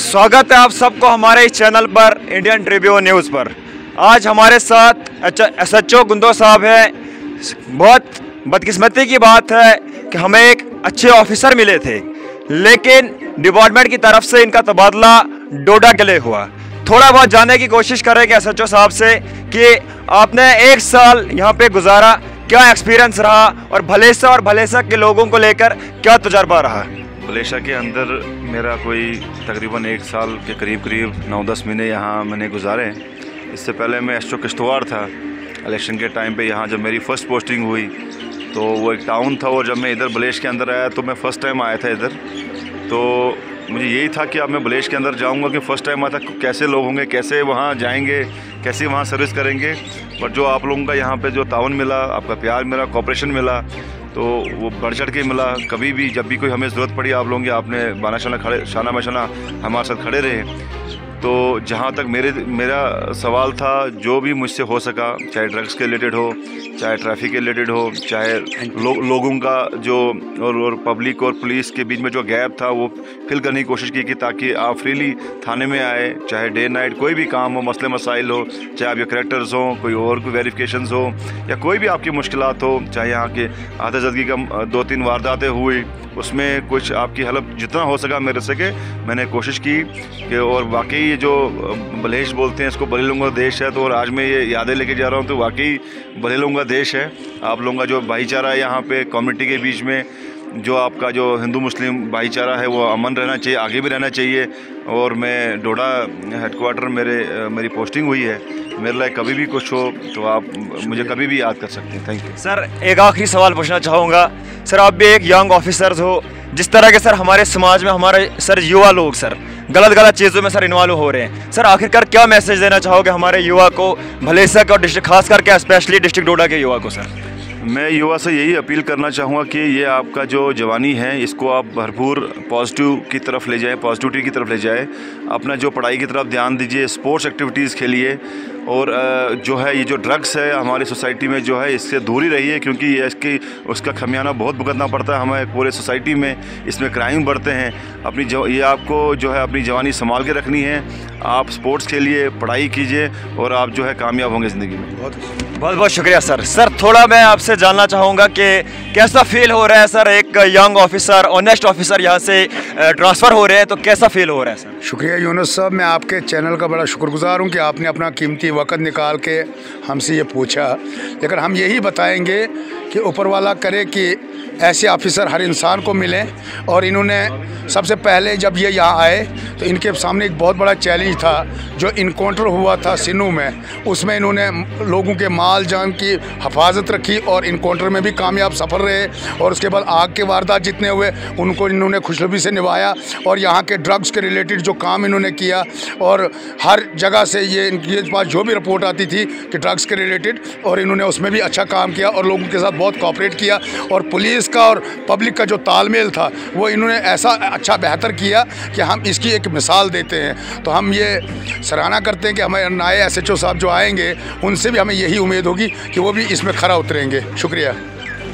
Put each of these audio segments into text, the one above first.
स्वागत है आप सबको हमारे इस चैनल पर इंडियन ट्रिब्यून न्यूज़ पर। आज हमारे साथ SHO गुंदो साहब हैं। बहुत बदकिस्मती की बात है कि हमें एक अच्छे ऑफिसर मिले थे, लेकिन डिपार्टमेंट की तरफ से इनका तबादला डोडा के लिए हुआ। थोड़ा बहुत जानने की कोशिश करेंगे SHO साहब से कि आपने 1 साल यहाँ पे गुजारा, क्या एक्सपीरियंस रहा और भलेसा के लोगों को लेकर क्या तजर्बा रहा? मलेशिया के अंदर मेरा कोई तकरीबन 1 साल के करीब 9-10 महीने यहाँ मैंने गुजारे। इससे पहले मैं SHO किश्तवाड़ था। इलेक्शन के टाइम पे यहाँ जब मेरी फ़र्स्ट पोस्टिंग हुई तो वो एक टाउन था, और जब मैं इधर बलेश के अंदर आया तो मैं फ़र्स्ट टाइम आया था इधर। तो मुझे यही था कि अब मैं बलेश के अंदर जाऊँगा कि फ़र्स्ट टाइम आया था, कैसे लोग होंगे, कैसे वहाँ जाएंगे, कैसे वहाँ सर्विस करेंगे। पर जो आप लोगों का यहाँ पे जो ताउन मिला, आपका प्यार मिला, कोऑपरेशन मिला, तो वो बढ़ चढ़ के मिला। कभी भी जब भी कोई हमें ज़रूरत पड़ी आप लोगों की, आपने बाना शाना बशाना हमारे साथ खड़े रहे। तो जहाँ तक मेरा सवाल था, जो भी मुझसे हो सका, चाहे ड्रग्स के रिलेटेड हो, चाहे ट्रैफिक के रिलेटेड हो, चाहे लोगों का जो और पब्लिक और पुलिस के बीच में जो गैप था वो फिल करने की कोशिश की कि ताकि आप फ्रीली थाने में आए, चाहे डे नाइट कोई भी काम हो, मसले मसाइल हो, चाहे आपके करेक्टर्स हों, कोई और कोई वेरिफिकेशंस हो, या कोई भी आपकी मुश्किलात हो, चाहे यहाँ के आतशबाजी का 2-3 वारदातें हुई, उसमें कुछ आपकी हेल्प जितना हो सका मेरे से के मैंने कोशिश की कि। और वाकई ये जो बलेश बोलते हैं इसको बलेलों का देश है, तो और आज मैं ये यादें लेके जा रहा हूँ, तो वाकई बलेलों का देश है। आप लोगों का जो भाईचारा है यहाँ पे कम्युनिटी के बीच में, जो आपका जो हिंदू मुस्लिम भाईचारा है वो अमन रहना चाहिए, आगे भी रहना चाहिए। और मैं डोडा हेडक्वार्टर मेरी पोस्टिंग हुई है। मेरे लिए कभी भी कुछ हो तो आप मुझे कभी भी याद कर सकते हैं। Thank you sir. एक आखिरी सवाल पूछना चाहूँगा सर, आप भी एक यंग ऑफिसर्स हो, जिस तरह के सर हमारे समाज में हमारे सर युवा लोग सर गलत चीज़ों में सर इन्वॉल्व हो रहे हैं, सर आखिरकार क्या मैसेज देना चाहोगे हमारे युवा को, भलेसा को, डिस्ट्रिक्ट खास करके स्पेशली डिस्ट्रिक्ट डोडा के युवा को? सर मैं युवा से यही अपील करना चाहूँगा कि ये आपका जो जवानी है इसको आप भरपूर पॉजिटिव की तरफ ले जाएं, पॉजिटिविटी की तरफ ले जाएं। अपना जो पढ़ाई की तरफ ध्यान दीजिए, स्पोर्ट्स एक्टिविटीज़ खेलिए, और जो है ये जो ड्रग्स है हमारी सोसाइटी में जो है इससे दूर ही रहिए, क्योंकि ये उसका खमियाना बहुत भुगतना पड़ता है हमें पूरे सोसाइटी में। इसमें क्राइम बढ़ते हैं। ये आपको जो है अपनी जवानी संभाल के रखनी है। आप स्पोर्ट्स खेलिए, पढ़ाई कीजिए, और आप जो है कामयाब होंगे ज़िंदगी में। बहुत शुक्रिया सर। सर थोड़ा मैं आपसे जानना चाहूँगा कि कैसा फील हो रहा है सर, एक यंग ऑफिसर, ऑनेस्ट ऑफिसर यहाँ से ट्रांसफ़र हो रहे हैं, तो कैसा फील हो रहा है सर? शुक्रिया यूनुस साहब, मैं आपके चैनल का बड़ा शुक्रगुजार हूँ कि आपने अपना कीमती वक्त निकाल के हमसे ये पूछा। लेकिन हम यही बताएंगे कि ऊपर वाला करे कि ऐसे ऑफिसर हर इंसान को मिलें। और इन्होंने सबसे पहले जब ये यहाँ आए तो इनके सामने एक बहुत बड़ा चैलेंज था। जो इनकाउंटर हुआ था सिन्नू में, उसमें इन्होंने लोगों के माल जान की हिफाजत रखी और इनकाउंटर में भी कामयाब सफल रहे। और उसके बाद आग के वारदात जितने हुए उनको इन्होंने खुशलबी से निभाया, और यहाँ के ड्रग्स के रिलेटेड जो काम इन्होंने किया, और हर जगह से ये इनके पास जो भी रिपोर्ट आती थी कि ड्रग्स के रिलेटेड, और इन्होंने उसमें भी अच्छा काम किया और लोगों के साथ बहुत कोऑपरेट किया। और पुलिस का और पब्लिक का जो तालमेल था वो इन्होंने ऐसा अच्छा बेहतर किया कि हम इसकी एक मिसाल देते हैं। तो हम ये सराहना करते हैं कि हमारे नए SHO साहब जो आएंगे उनसे भी हमें यही उम्मीद होगी कि वो भी इसमें खरा उतरेंगे। शुक्रिया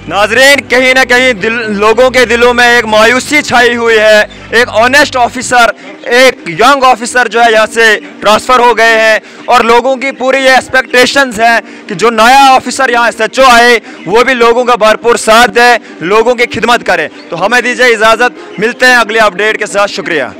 नाजरीन, कहीं ना कहीं लोगों के दिलों में एक मायूसी छाई हुई है। एक ऑनेस्ट ऑफिसर, एक यंग ऑफिसर जो है यहाँ से ट्रांसफ़र हो गए हैं, और लोगों की पूरी ये एक्सपेक्टेशंस हैं कि जो नया ऑफिसर यहाँ SHO आए वो भी लोगों का भरपूर साथ दे, लोगों की खिदमत करे। तो हमें दीजिए इजाज़त, मिलते हैं अगले अपडेट के साथ। शुक्रिया।